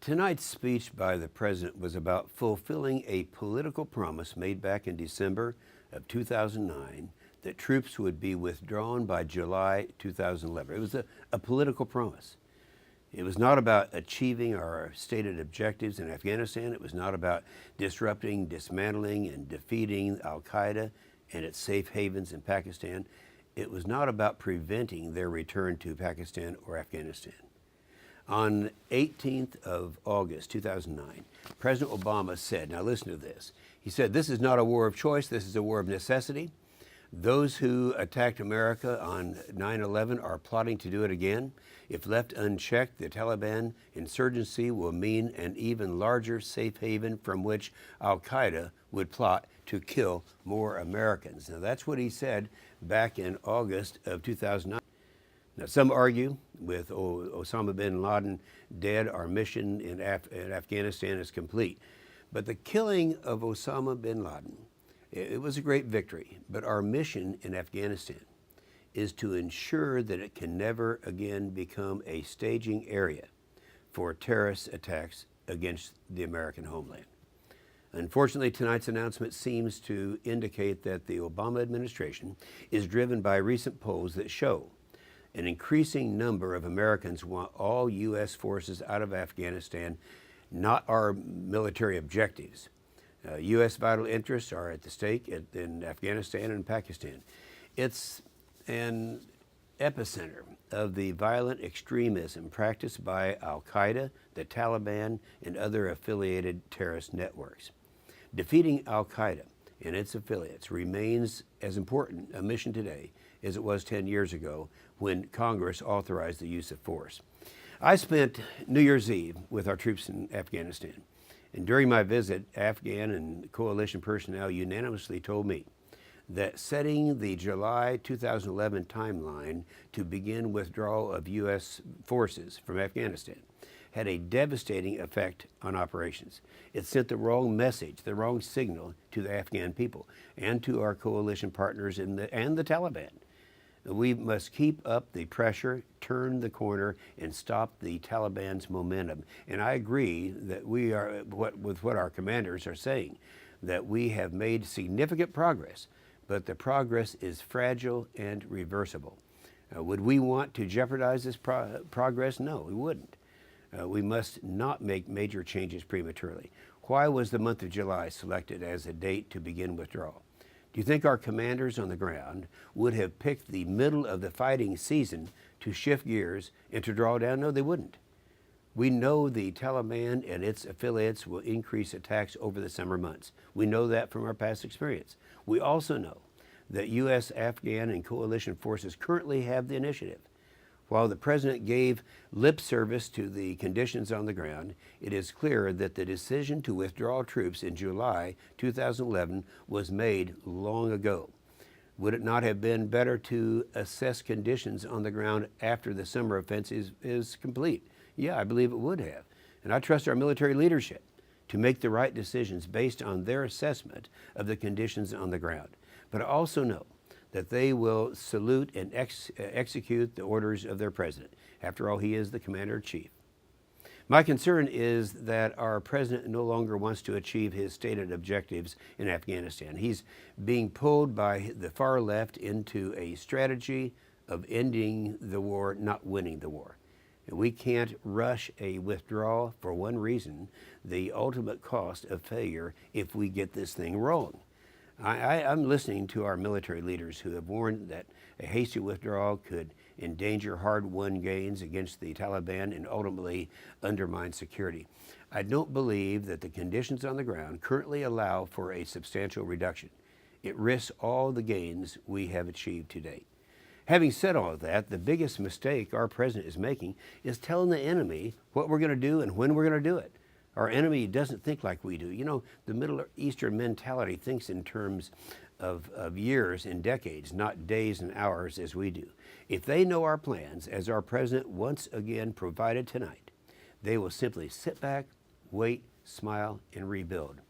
Tonight's speech by the president was about fulfilling a political promise made back in December of 2009 that troops would be withdrawn by July 2011. It was a political promise. It was not about achieving our stated objectives in Afghanistan. It was not about disrupting, dismantling, and defeating al-Qaeda and its safe havens in Pakistan. It was not about preventing their return to Pakistan or Afghanistan. On 18th of August 2009, President Obama said, now listen to this, he said, "This is not a war of choice, this is a war of necessity. Those who attacked America on 9/11 are plotting to do it again. If left unchecked, the Taliban insurgency will mean an even larger safe haven from which al-Qaeda would plot to kill more Americans." Now that's what he said back in August of 2009. Now, some argue with Osama bin Laden dead, our mission in Afghanistan is complete. But the killing of Osama bin Laden, it was a great victory. But our mission in Afghanistan is to ensure that it can never again become a staging area for terrorist attacks against the American homeland. Unfortunately, tonight's announcement seems to indicate that the Obama administration is driven by recent polls that show an increasing number of Americans want all U.S. forces out of Afghanistan, not our military objectives. U.S. vital interests are at the stake in Afghanistan and Pakistan. It's an epicenter of the violent extremism practiced by al-Qaeda, the Taliban, and other affiliated terrorist networks. Defeating al-Qaeda and its affiliates remains as important a mission today as it was 10 years ago when Congress authorized the use of force. I spent New Year's Eve with our troops in Afghanistan, and during my visit, Afghan and coalition personnel unanimously told me that setting the July 2011 timeline to begin withdrawal of U.S. forces from Afghanistan had a devastating effect on operations. It sent the wrong message, the wrong signal to the Afghan people and to our coalition partners and the Taliban. We must keep up the pressure, turn the corner, and stop the Taliban's momentum. And I agree that we are, with what our commanders are saying, that we have made significant progress, but the progress is fragile and reversible. Would we want to jeopardize this progress? No, we wouldn't. We must not make major changes prematurely. Why was the month of July selected as a date to begin withdrawal? Do you think our commanders on the ground would have picked the middle of the fighting season to shift gears and to draw down? No, they wouldn't. We know the Taliban and its affiliates will increase attacks over the summer months. We know that from our past experience. We also know that U.S., Afghan, and coalition forces currently have the initiative. While the president gave lip service to the conditions on the ground, it is clear that the decision to withdraw troops in July 2011 was made long ago. Would it not have been better to assess conditions on the ground after the summer offensive is complete? Yeah, I believe it would have. And I trust our military leadership to make the right decisions based on their assessment of the conditions on the ground. But I also know that they will salute and execute the orders of their president. After all, he is the commander-in-chief. My concern is that our president no longer wants to achieve his stated objectives in Afghanistan. He's being pulled by the far left into a strategy of ending the war, not winning the war. And we can't rush a withdrawal for one reason, the ultimate cost of failure if we get this thing wrong. I'm listening to our military leaders who have warned that a hasty withdrawal could endanger hard-won gains against the Taliban and ultimately undermine security. I don't believe that the conditions on the ground currently allow for a substantial reduction. It risks all the gains we have achieved to date. Having said all of that, the biggest mistake our president is making is telling the enemy what we're going to do and when we're going to do it. Our enemy doesn't think like we do. You know, the Middle Eastern mentality thinks in terms of years and decades, not days and hours as we do. If they know our plans, as our president once again provided tonight, they will simply sit back, wait, smile, and rebuild.